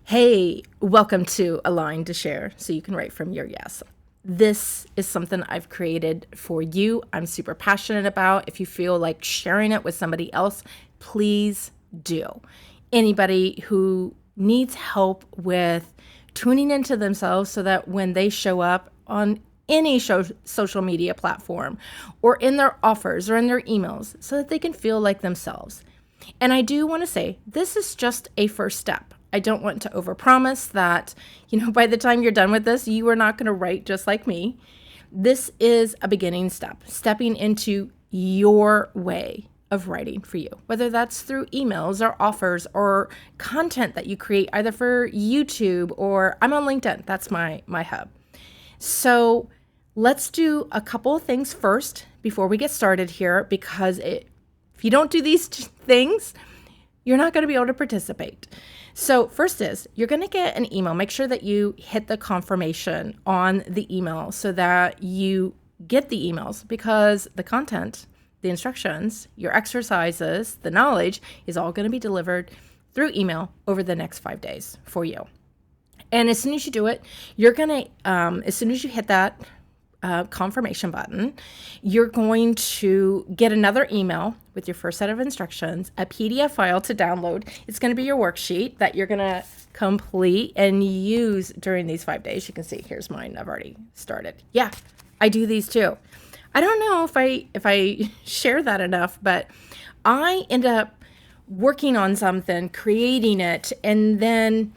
Hey, welcome to A Line to Share so you can write from your yes. This is something I've created for you. I'm super passionate about. If you feel like sharing it with somebody else, please do. Anybody who needs help with tuning into themselves so that when they show up on any social media platform or in their offers or in their emails so that they can feel like themselves. And I do want to say this is just a first step. I don't want to overpromise that, by the time you're done with this, you are not going to write just like me. This is a beginning step, stepping into your way of writing for you, whether that's through emails or offers or content that you create either for YouTube or I'm on LinkedIn. That's my hub. So let's do a couple of things first before we get started here, because if you don't do these things, you're not going to be able to participate. So first is you're going to get an email. Make sure that you hit the confirmation on the email so that you get the emails, because the content, the instructions, your exercises, the knowledge is all going to be delivered through email over the next 5 days for you. And as soon as you do it, you're going to, as soon as you hit that confirmation button, you're going to get another email with your first set of instructions, a PDF file to download. It's going to be your worksheet that you're going to complete and use during these 5 days. You can see here's mine. I've already started. Yeah, I do these too. I don't know if I share that enough, but I end up working on something, creating it, and then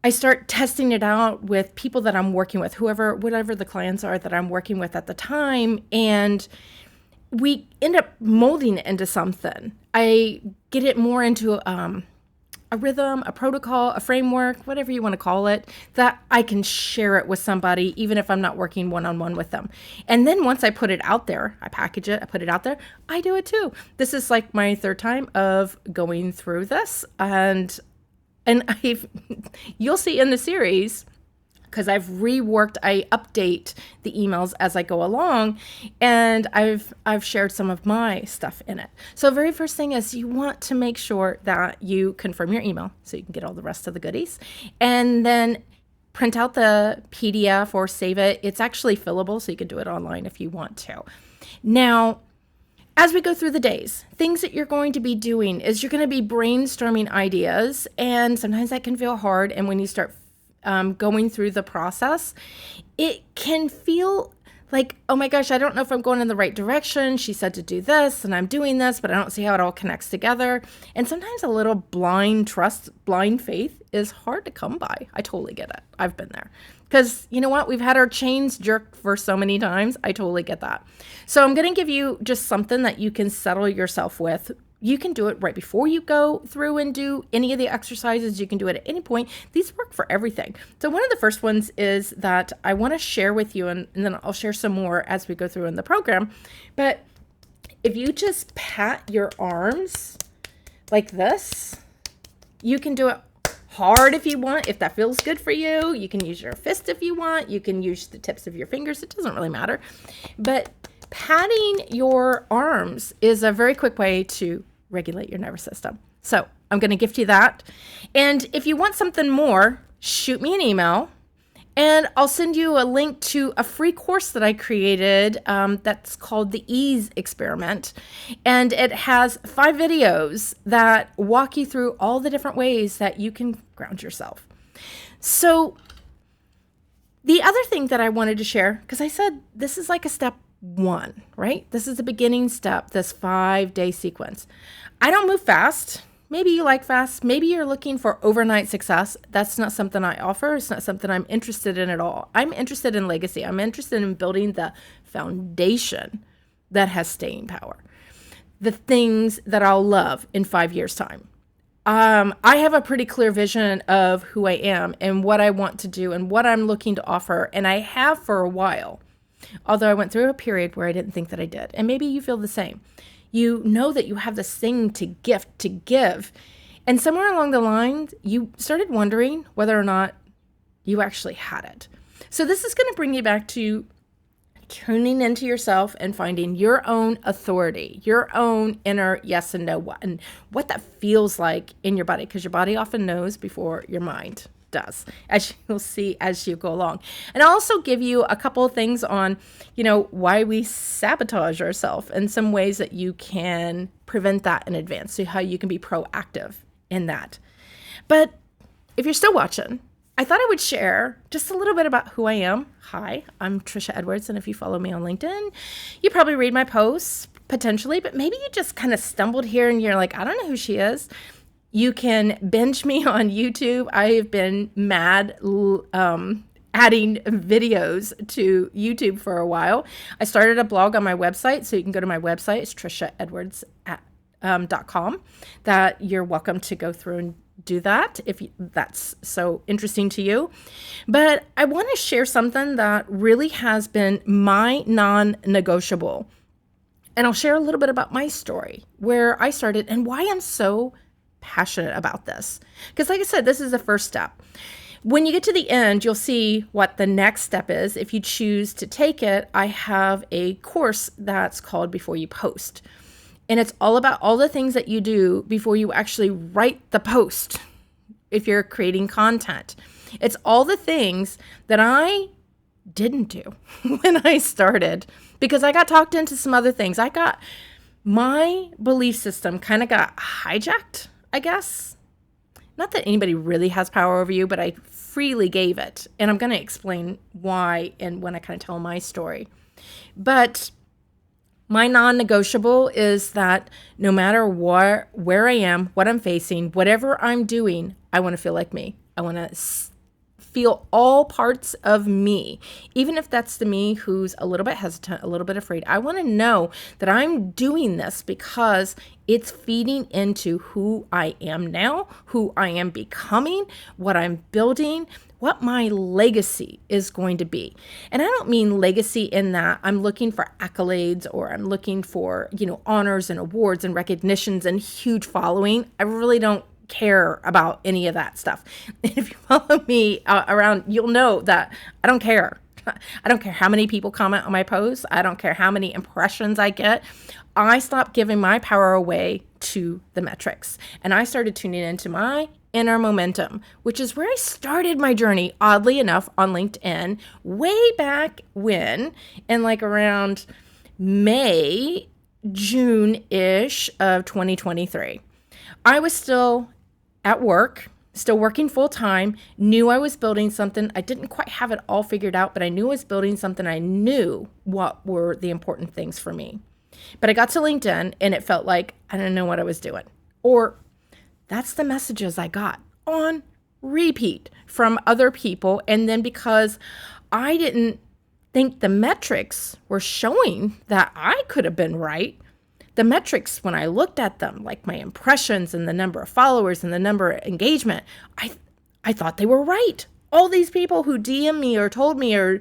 I start testing it out with people that I'm working with, whatever the clients are that I'm working with at the time, and we end up molding it into something. I get it more into a rhythm, a protocol, a framework, whatever you want to call it, that I can share it with somebody, even if I'm not working one-on-one with them. And then once I put it out there, I package it, I put it out there, I do it too. This is like my third time of going through this, and you'll see in the series, because I've reworked, I update the emails as I go along, and I've shared some of my stuff in it. So very first thing is you want to make sure that you confirm your email so you can get all the rest of the goodies, and then print out the PDF or save it. It's actually fillable, so you can do it online if you want to. Now, as we go through the days, things that you're going to be doing is you're going to be brainstorming ideas, and sometimes that can feel hard. And when you start going through the process, it can feel like, oh my gosh, I don't know if I'm going in the right direction. She said to do this and I'm doing this, but I don't see how it all connects together. And sometimes a little blind trust, blind faith is hard to come by. I totally get it. I've been there. Because you know what? We've had our chains jerked for so many times. I totally get that. So I'm going to give you just something that you can settle yourself with. You can do it right before you go through and do any of the exercises. You can do it at any point. These work for everything. So one of the first ones is that I want to share with you, and then I'll share some more as we go through in the program. But if you just pat your arms like this, you can do it hard if you want, if that feels good for you. You can use your fist if you want. You can use the tips of your fingers. It doesn't really matter. But patting your arms is a very quick way to regulate your nervous system. So I'm going to gift you that. And if you want something more, shoot me an email and I'll send you a link to a free course that I created that's called the Ease Experiment. And it has 5 videos that walk you through all the different ways that you can ground yourself. So the other thing that I wanted to share, because I said this is like a step 1, right? This is the beginning step, this 5-day sequence. I don't move fast. Maybe you like fast. Maybe you're looking for overnight success. That's not something I offer. It's not something I'm interested in at all. I'm interested in legacy. I'm interested in building the foundation that has staying power. The things that I'll love in 5 years' time. I have a pretty clear vision of who I am and what I want to do and what I'm looking to offer. And I have for a while. Although I went through a period where I didn't think that I did. And maybe you feel the same. You know that you have this thing to gift, to give. And somewhere along the line, you started wondering whether or not you actually had it. So this is going to bring you back to tuning into yourself and finding your own authority, your own inner yes and no, and what that feels like in your body, because your body often knows before your mind does, as you'll see as you go along. And I'll also give you a couple of things on, why we sabotage ourselves and some ways that you can prevent that in advance, so how you can be proactive in that. But if you're still watching, I thought I would share just a little bit about who I am. Hi, I'm Trisha Edwards, and if you follow me on LinkedIn, you probably read my posts, potentially, but maybe you just kind of stumbled here and you're like, I don't know who she is. You can binge me on YouTube. I have been mad adding videos to YouTube for a while. I started a blog on my website, so you can go to my website. It's trishaedwards.com. That you're welcome to go through and do that if that's so interesting to you. But I want to share something that really has been my non-negotiable. And I'll share a little bit about my story, where I started and why I'm so passionate about this. Because like I said, this is the first step. When you get to the end, you'll see what the next step is. If you choose to take it, I have a course that's called Before You Post. And it's all about all the things that you do before you actually write the post. If you're creating content, it's all the things that I didn't do when I started, because I got talked into some other things. My belief system kind of got hijacked, I guess. Not that anybody really has power over you, but I freely gave it. And I'm going to explain why and when I kind of tell my story. But my non-negotiable is that no matter where I am, what I'm facing, whatever I'm doing, I want to feel like me. I want to feel all parts of me, even if that's the me who's a little bit hesitant, a little bit afraid. I want to know that I'm doing this because it's feeding into who I am now, who I am becoming, what I'm building, what my legacy is going to be. And I don't mean legacy in that I'm looking for accolades or I'm looking for, honors and awards and recognitions and huge following. I really don't care about any of that stuff. And if you follow me around, you'll know that I don't care. I don't care how many people comment on my posts. I don't care how many impressions I get. I stopped giving my power away to the metrics. And I started tuning into my inner momentum, which is where I started my journey, oddly enough, on LinkedIn way back when, in like around May, June-ish of 2023. I was still at work, still working full time, knew I was building something. I didn't quite have it all figured out, but I knew I was building something. I knew what were the important things for me. But I got to LinkedIn and it felt like I didn't know what I was doing. Or that's the messages I got on repeat from other people. And then because I didn't think the metrics were showing that I could have been right, the metrics, when I looked at them, like my impressions and the number of followers and the number of engagement, I thought they were right. All these people who DM me or told me or,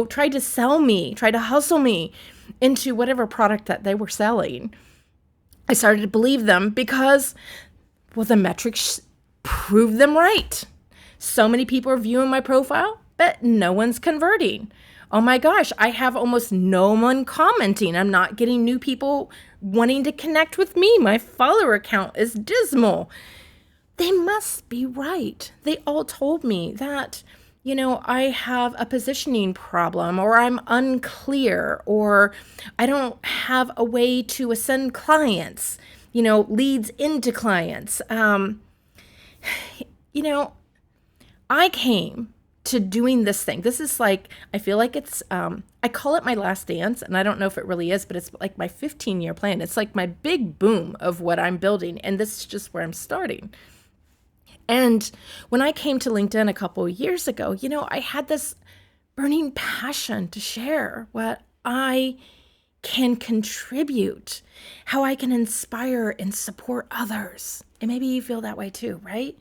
tried to sell me, tried to hustle me into whatever product that they were selling, I started to believe them because, the metrics proved them right. So many people are viewing my profile, but no one's converting. Oh my gosh, I have almost no one commenting. I'm not getting new people wanting to connect with me. My follower count is dismal. They must be right. They all told me that, I have a positioning problem, or I'm unclear, or I don't have a way to ascend clients, leads into clients. I came to doing this thing. This is like, I feel like it's, I call it my last dance, and I don't know if it really is, but it's like my 15-year plan. It's like my big boom of what I'm building, and this is just where I'm starting. And when I came to LinkedIn a couple of years ago, I had this burning passion to share what I can contribute, how I can inspire and support others. And maybe you feel that way too, right?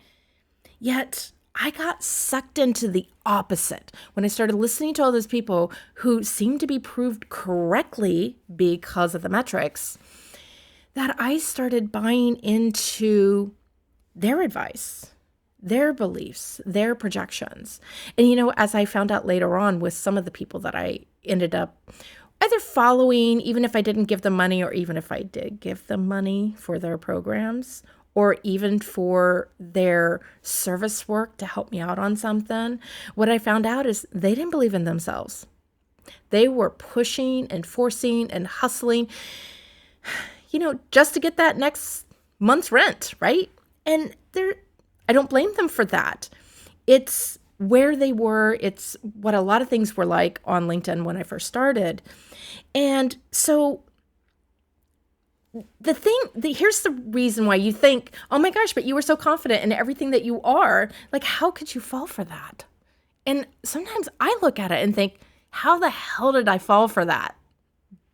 Yet I got sucked into the opposite when I started listening to all those people who seemed to be proved correctly because of the metrics, that I started buying into their advice, their beliefs, their projections. And as I found out later on with some of the people that I ended up either following, even if I didn't give them money, or even if I did give them money for their programs, or even for their service work to help me out on something, what I found out is they didn't believe in themselves. They were pushing and forcing and hustling, just to get that next month's rent, right? And I don't blame them for that. It's where they were. It's what a lot of things were like on LinkedIn when I first started. And so here's the reason why you think, oh my gosh, but you were so confident in everything that you are. Like, how could you fall for that? And sometimes I look at it and think, how the hell did I fall for that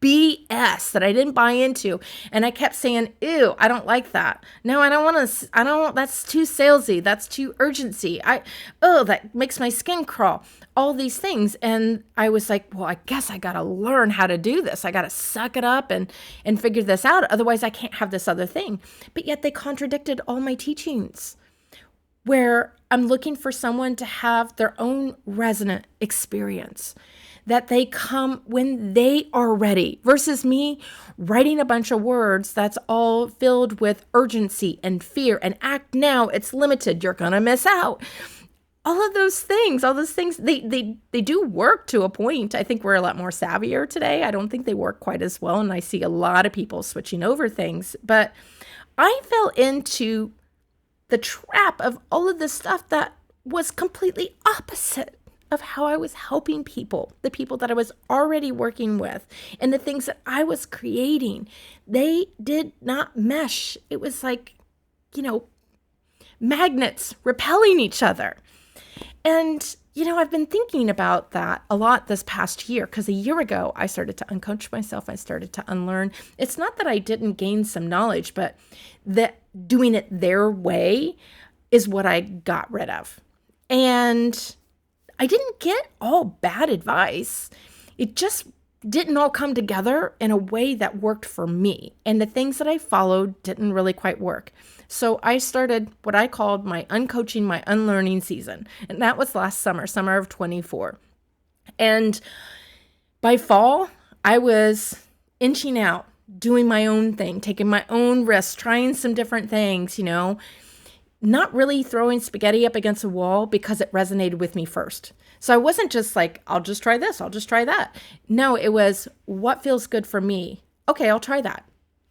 BS that I didn't buy into? And I kept saying, ew, I don't like that. No, that's too salesy. That's too urgency. That makes my skin crawl. All these things. And I was like, well, I guess I got to learn how to do this. I got to suck it up and figure this out. Otherwise I can't have this other thing. But yet they contradicted all my teachings, where I'm looking for someone to have their own resonant experience, that they come when they are ready, versus me writing a bunch of words that's all filled with urgency and fear and act now, it's limited, you're going to miss out. All those things, they do work to a point. I think we're a lot more savvier today. I don't think they work quite as well. And I see a lot of people switching over things, but I fell into the trap of all of this stuff that was completely opposite of how I was helping people, the people that I was already working with, and the things that I was creating. They did not mesh. It was like, magnets repelling each other. And, I've been thinking about that a lot this past year, because a year ago, I started to uncoach myself. I started to unlearn. It's not that I didn't gain some knowledge, but that doing it their way is what I got rid of. And I didn't get all bad advice. It just didn't all come together in a way that worked for me. And the things that I followed didn't really quite work. So I started what I called my uncoaching, my unlearning season. And that was last summer of 24. And by fall, I was inching out, doing my own thing, taking my own risks, trying some different things, not really throwing spaghetti up against a wall because it resonated with me first. So I wasn't just like, I'll just try this, I'll just try that. No, it was, what feels good for me? Okay, I'll try that.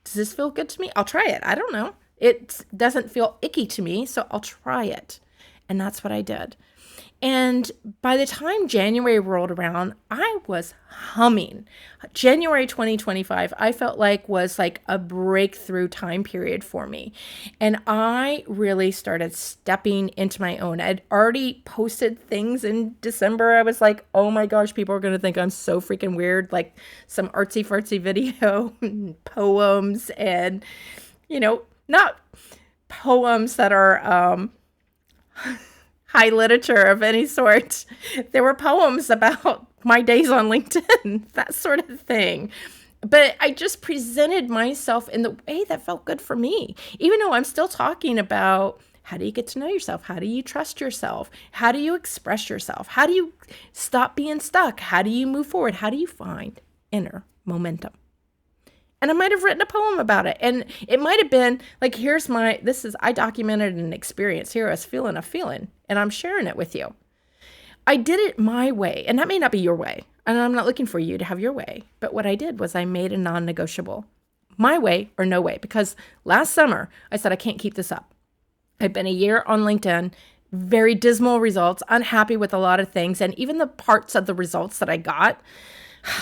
Does this feel good to me? I'll try it. I don't know. It doesn't feel icky to me, so I'll try it. And that's what I did. And by the time January rolled around, I was humming. January 2025, I felt was like a breakthrough time period for me. And I really started stepping into my own. I'd already posted things in December. I was like, oh my gosh, people are going to think I'm so freaking weird. Like some artsy fartsy video, poems, and, not poems that are, high literature of any sort. There were poems about my days on LinkedIn, that sort of thing. But I just presented myself in the way that felt good for me, even though I'm still talking about how do you get to know yourself? How do you trust yourself? How do you express yourself? How do you stop being stuck? How do you move forward? How do you find inner momentum? And I might have written a poem about it. And it might have been like, I documented an experience. Here I was feeling a feeling, and I'm sharing it with you. I did it my way, and that may not be your way. And I'm not looking for you to have your way. But what I did was I made a non-negotiable, my way or no way. Because last summer, I said, I can't keep this up. I've been a year on LinkedIn, very dismal results, unhappy with a lot of things. And even the parts of the results that I got,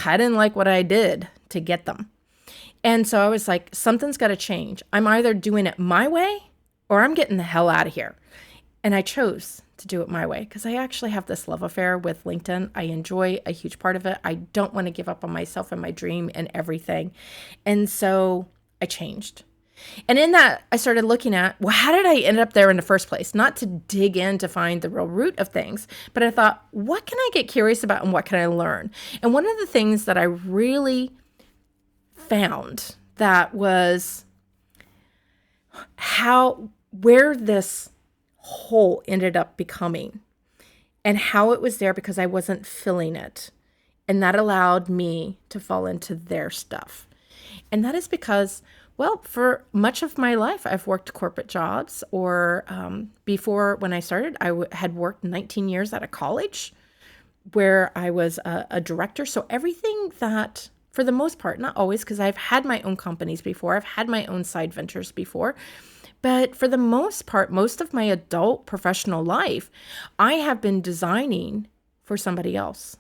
I didn't like what I did to get them. And so I was like, something's got to change. I'm either doing it my way or I'm getting the hell out of here. And I chose to do it my way because I actually have this love affair with LinkedIn. I enjoy a huge part of it. I don't want to give up on myself and my dream and everything. And so I changed. And in that, I started looking at, well, how did I end up there in the first place? Not to dig in to find the real root of things, but I thought, what can I get curious about and what can I learn? And one of the things that I really found that was where this hole ended up becoming and how it was there because I wasn't filling it. And that allowed me to fall into their stuff. And that is because, well, for much of my life, I've worked corporate jobs, or before when I started, had worked 19 years at a college where I was a director. So everything that, for the most part, not always, because I've had my own companies before, I've had my own side ventures before, but for the most part, most of my adult professional life, I have been designing for somebody else.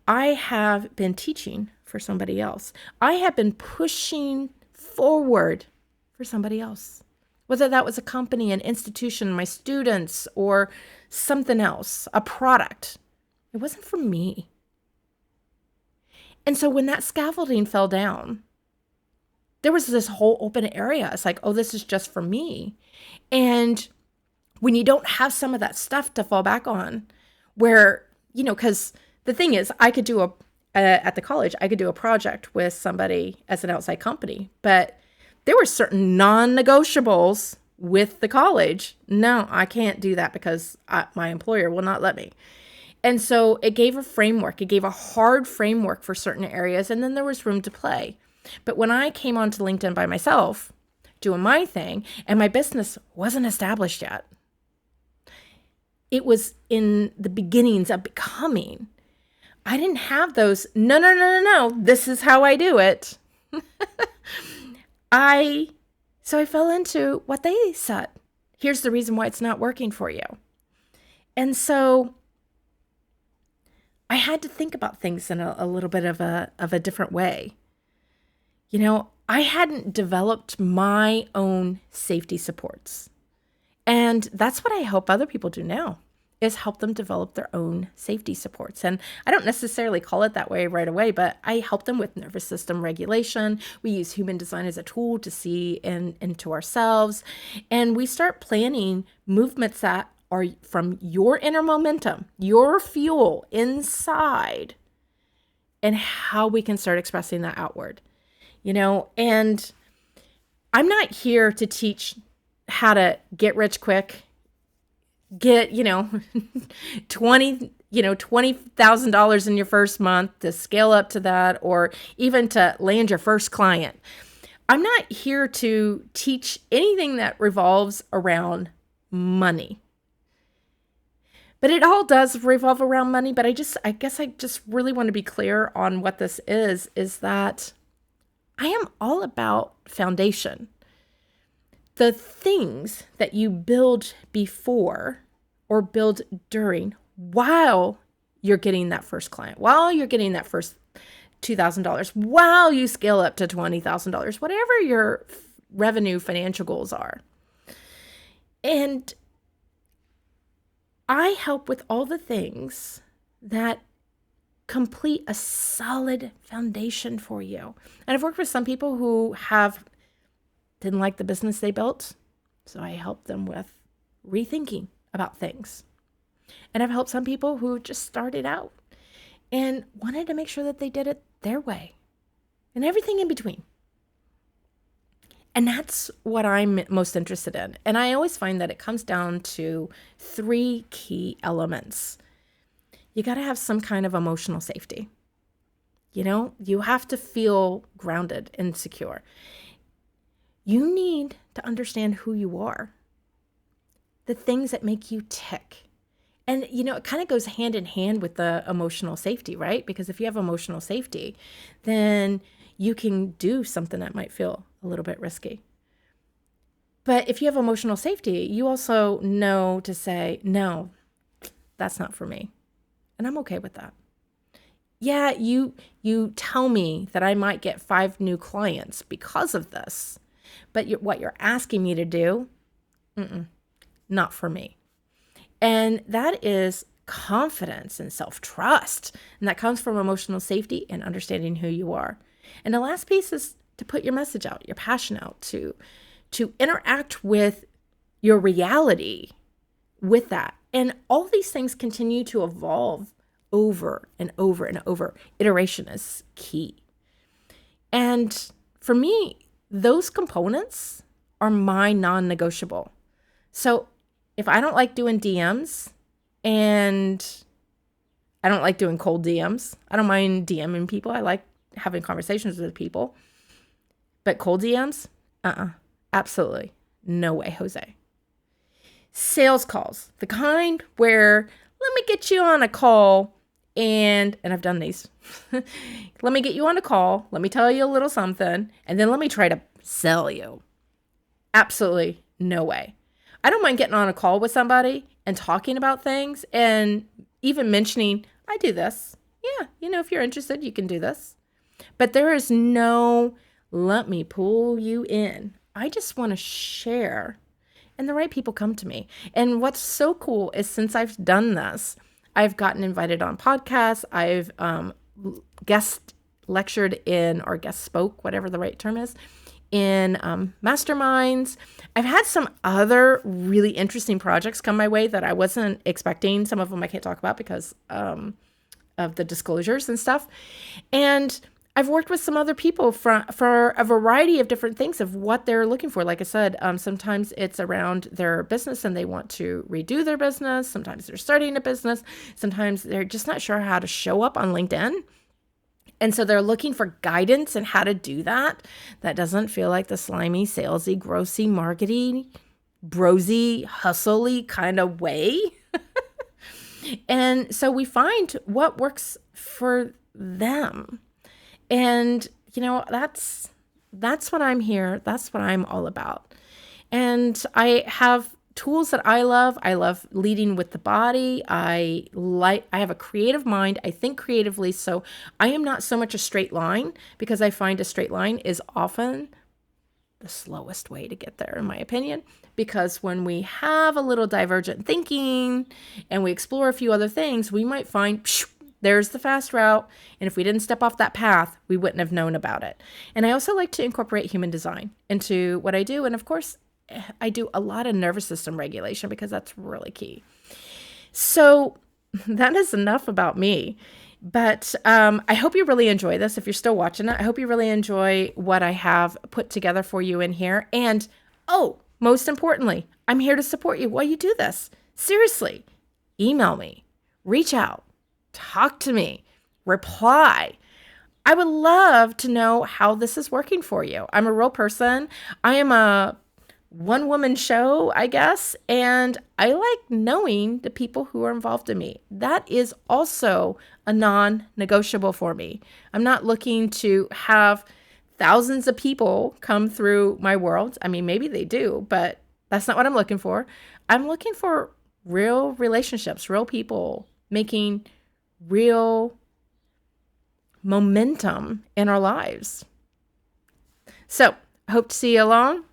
I have been teaching for somebody else. I have been pushing forward for somebody else, whether that was a company, an institution, my students, or something else, a product. It wasn't for me. And so when that scaffolding fell down, there was this whole open area. It's like, oh, this is just for me. And when you don't have some of that stuff to fall back on, where, because the thing is, I could do at the college, I could do a project with somebody as an outside company, but there were certain non-negotiables with the college. No, I can't do that because my employer will not let me. And so it gave a framework. It gave a hard framework for certain areas, and then there was room to play. But when I came onto LinkedIn by myself, doing my thing, and my business wasn't established yet, it was in the beginnings of becoming. I didn't have those, no, this is how I do it. So I fell into what they said. Here's the reason why it's not working for you. And so I had to think about things in a little bit of a different way. I hadn't developed my own safety supports. And that's what I hope other people do now, is help them develop their own safety supports. And I don't necessarily call it that way right away, but I help them with nervous system regulation. We use human design as a tool to see into ourselves. And we start planning movements that are from your inner momentum, your fuel inside, and how we can start expressing that outward. And I'm not here to teach how to get rich quick, get, $20,000 in your first month, to scale up to that, or even to land your first client. I'm not here to teach anything that revolves around money. But it all does revolve around money. But I guess I just really want to be clear on what this is that I am all about foundation. The things that you build before or build during while you're getting that first client, while you're getting that first $2,000, while you scale up to $20,000, whatever your revenue financial goals are. And I help with all the things that complete a solid foundation for you. And I've worked with some people who didn't like the business they built, so I help them with rethinking about things. And I've helped some people who just started out and wanted to make sure that they did it their way, and everything in between. And that's what I'm most interested in. And I always find that it comes down to 3 key elements. You got to have some kind of emotional safety. You have to feel grounded and secure. You need to understand who you are, the things that make you tick. And, it kind of goes hand in hand with the emotional safety, right? Because if you have emotional safety, then you can do something that might feel a little bit risky. But if you have emotional safety, you also know to say, no, that's not for me. And I'm okay with that. Yeah, you tell me that I might get 5 new clients because of this, but what you're asking me to do, not for me. And that is confidence and self-trust. And that comes from emotional safety and understanding who you are. And the last piece is to put your message out, your passion out, to interact with your reality with that. And all these things continue to evolve over and over and over. Iteration is key. And for me, those components are my non-negotiable. So if I don't like doing DMs, and I don't like doing cold DMs. I don't mind DMing people. I like having conversations with people. But cold DMs? Absolutely. No way, Jose. Sales calls. The kind where, let me get you on a call and I've done these. Let me get you on a call. Let me tell you a little something. And then let me try to sell you. Absolutely no way. I don't mind getting on a call with somebody and talking about things and even mentioning, I do this. Yeah, if you're interested, you can do this. But there is no, let me pull you in. I just want to share. And the right people come to me. And what's so cool is since I've done this, I've gotten invited on podcasts. I've guest lectured in, or guest spoke, whatever the right term is, in masterminds. I've had some other really interesting projects come my way that I wasn't expecting. Some of them I can't talk about because of the disclosures and stuff. And I've worked with some other people for a variety of different things of what they're looking for. Like I said, sometimes it's around their business and they want to redo their business. Sometimes they're starting a business. Sometimes they're just not sure how to show up on LinkedIn. And so they're looking for guidance in how to do that. That doesn't feel like the slimy, salesy, grossy, markety, brosy, hustly kind of way. And so we find what works for them. And, that's what I'm here. That's what I'm all about. And I have tools that I love. I love leading with the body. I have a creative mind. I think creatively. So I am not so much a straight line, because I find a straight line is often the slowest way to get there, in my opinion. Because when we have a little divergent thinking and we explore a few other things, we might find, there's the fast route. And if we didn't step off that path, we wouldn't have known about it. And I also like to incorporate human design into what I do. And of course, I do a lot of nervous system regulation because that's really key. So that is enough about me. But I hope you really enjoy this. If you're still watching it, I hope you really enjoy what I have put together for you in here. And, most importantly, I'm here to support you while you do this. Seriously, email me, reach out, talk to me, reply. I would love to know how this is working for you. I'm a real person. I am a one-woman show, I guess, and I like knowing the people who are involved in me. That is also a non-negotiable for me. I'm not looking to have thousands of people come through my world. I mean, maybe they do, but that's not what I'm looking for. I'm looking for real relationships, real people making real momentum in our lives. So, hope to see you along.